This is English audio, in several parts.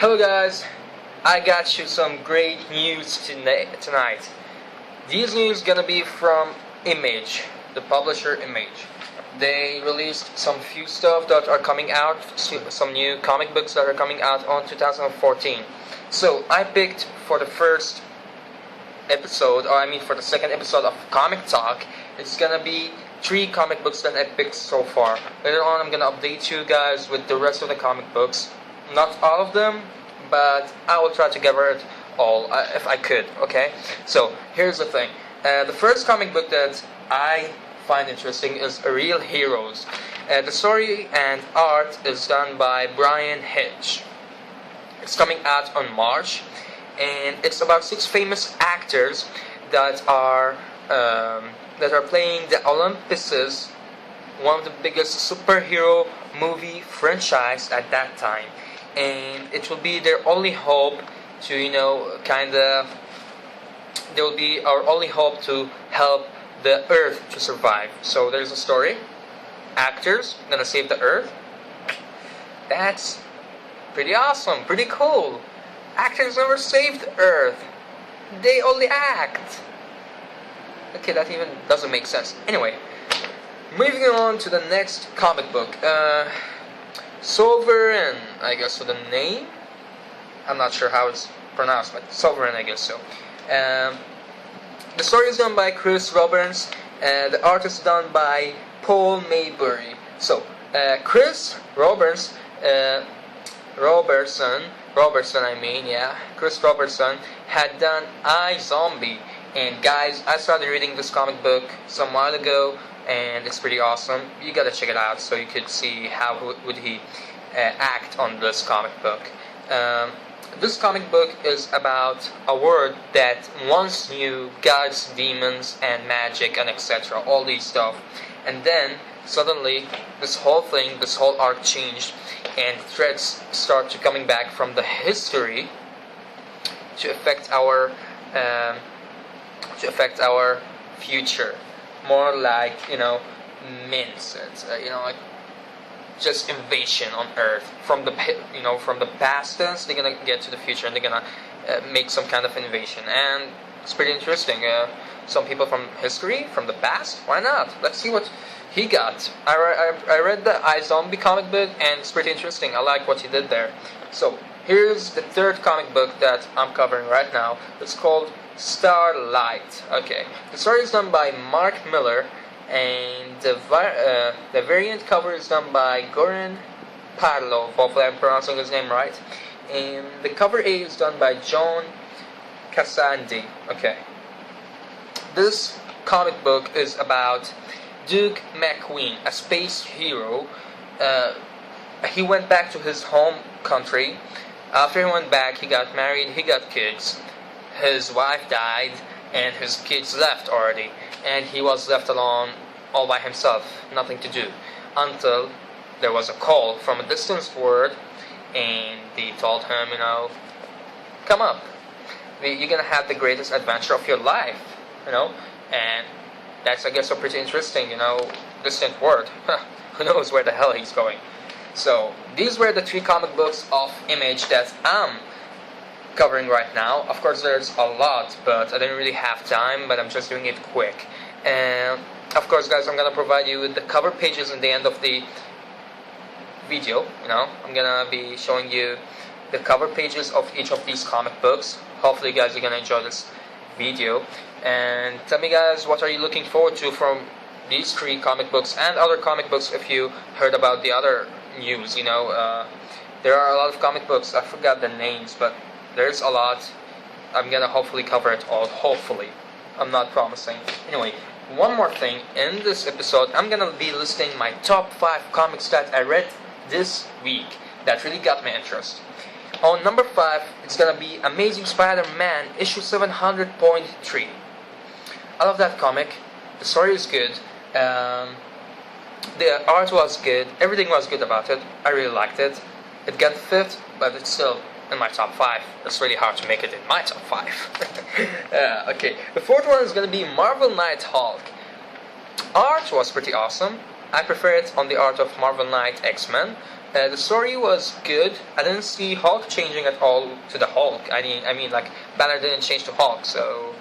Hello guys, I got you some great news tonight. These news gonna be from Image, the publisher Image. They released some few stuff that are coming out, some new comic books that are coming out on 2014. So I picked for the first episode, for the second episode of Comic Talk, it's gonna be 3 comic books that I picked so far. Later on I'm gonna update you guys with the rest of the comic books. Not all of them, but I will try to gather it all if I could, okay? So, here's the thing. The first comic book that I find interesting is Real Heroes. The story and art is done by Brian Hitch. It's coming out on March, and it's about 6 famous actors that are playing the Olympuses, one of the biggest superhero movie franchise at that time. And it will be their only hope to, they will be our only hope to help the Earth to survive. So there's a story. Actors gonna save the Earth. That's pretty awesome, pretty cool. Actors never saved the Earth. They only act. Okay, that even doesn't make sense. Anyway, moving on to the next comic book. Sovereign, I guess, so the name? I'm not sure how it's pronounced, but Sovereign, I guess so. The story is done by Chris Roberts, and the art is done by Paul Maybury. So, Chris Robertson, Chris Robertson had done iZombie. And guys, I started reading this comic book some while ago, and it's pretty awesome. You gotta check it out so you could see how would he act on this comic book. This comic book is about a world that once knew gods, demons, and magic, and etc. All these stuff, and then suddenly this whole arc changed, and threats start to coming back from the history to affect our future. More like, mints, like just invasion on Earth from the past tense. They're gonna get to the future and they're gonna make some kind of invasion, and it's pretty interesting. Some people from history, from the past. Why not? Let's see what he got. I read the iZombie comic book, and it's pretty interesting. I like what he did there. So here's the third comic book that I'm covering right now. It's called Starlight. Okay, the story is done by Mark Miller, and the variant cover is done by Goran Parlov. Hopefully I'm pronouncing his name right. And the cover A is done by John Cassandi. Okay, this comic book is about Duke McQueen, a space hero. He went back to his home country. After he went back, he got married, he got kids. His wife died, and his kids left already, and he was left alone all by himself, nothing to do, until there was a call from a distant world, and they told him, come up, you're gonna have the greatest adventure of your life, and that's, I guess, so pretty interesting, distant world. Who knows where the hell he's going. So these were the 3 comic books of Image that I'm covering right now. Of course there's a lot, but I didn't really have time, but I'm just doing it quick. And of course guys, I'm gonna provide you with the cover pages in the end of the video. I'm gonna be showing you the cover pages of each of these comic books. Hopefully guys are gonna enjoy this video, and tell me guys, what are you looking forward to from these 3 comic books and other comic books if you heard about the other news. There are a lot of comic books, I forgot their names, but there's a lot. I'm gonna hopefully cover it all. Hopefully, I'm not promising. Anyway, one more thing. In this episode, I'm gonna be listing my top 5 comics that I read this week that really got my interest. On number 5, it's gonna be Amazing Spider-Man issue 700.3. I love that comic. The story is good. The art was good. Everything was good about it. I really liked it. It got 5th, but it's still in my top 5. It's really hard to make it in my top 5. Okay, the 4th one is going to be Marvel Knight Hulk. Art was pretty awesome. I prefer it on the art of Marvel Knight X-Men. The story was good. I didn't see Hulk changing at all to the Hulk. I mean, like Banner didn't change to Hulk, so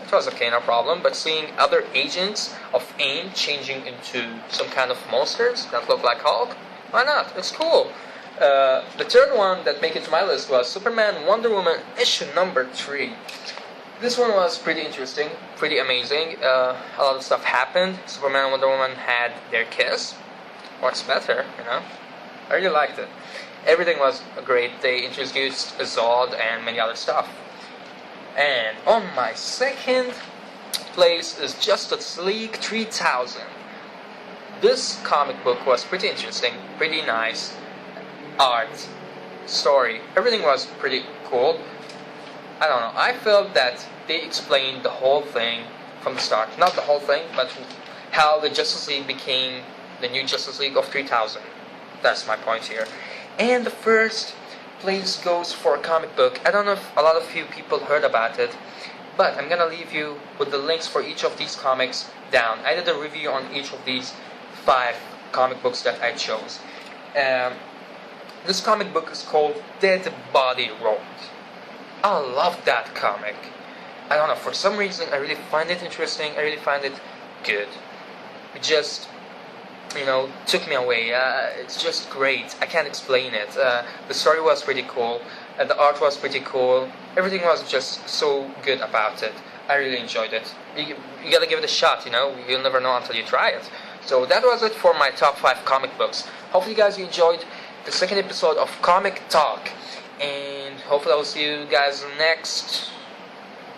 it was okay, no problem. But seeing other agents of AIM changing into some kind of monsters that look like Hulk, why not? It's cool. The third one that made it to my list was Superman Wonder Woman issue number 3. This one was pretty interesting, pretty amazing. A lot of stuff happened. Superman and Wonder Woman had their kiss. What's better, you know? I really liked it. Everything was great. They introduced Zod and many other stuff. And on my second place is Justice League 3000. This comic book was pretty interesting, pretty nice. Art, story, everything was pretty cool. I don't know, I felt that they explained the whole thing from the start. Not the whole thing, but how the Justice League became the new Justice League of 3000. That's my point here. And the first place goes for a comic book. I don't know if a lot of you people heard about it, but I'm gonna leave you with the links for each of these comics down. I did a review on each of these 5 comic books that I chose. This comic book is called Dead Body Road. I love that comic. I don't know, for some reason I really find it interesting, I really find it good. It just, you know, took me away. It's just great. I can't explain it. The story was pretty cool, the art was pretty cool, everything was just so good about it. I really enjoyed it. You gotta give it a shot, you know, you'll never know until you try it. So that was it for my top 5 comic books. Hopefully guys you enjoyed the second episode of Comic Talk, and hopefully I will see you guys next,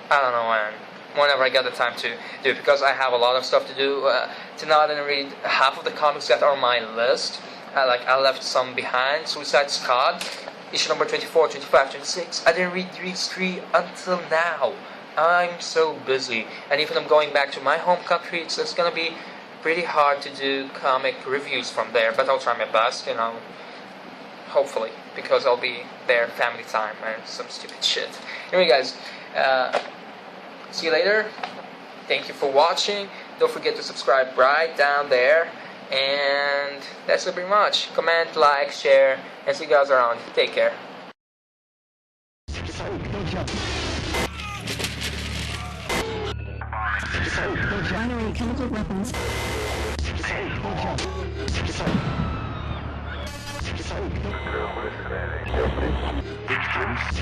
I don't know whenever I get the time to do it, because I have a lot of stuff to do. Tonight I didn't read half of the comics that are on my list. I left some behind. Suicide Squad, issue number 24, 25, 26. I didn't read these 3 until now. I'm so busy, and even I'm going back to my home country, it's gonna be pretty hard to do comic reviews from there, but I'll try my best, you know, hopefully, because I'll be there family time and some stupid shit. Anyway guys, see you later. Thank you for watching. Don't forget to subscribe right down there, and that's it pretty much. Comment, like, share, and see you guys around. Take care. Binary chemical weapons. Victims.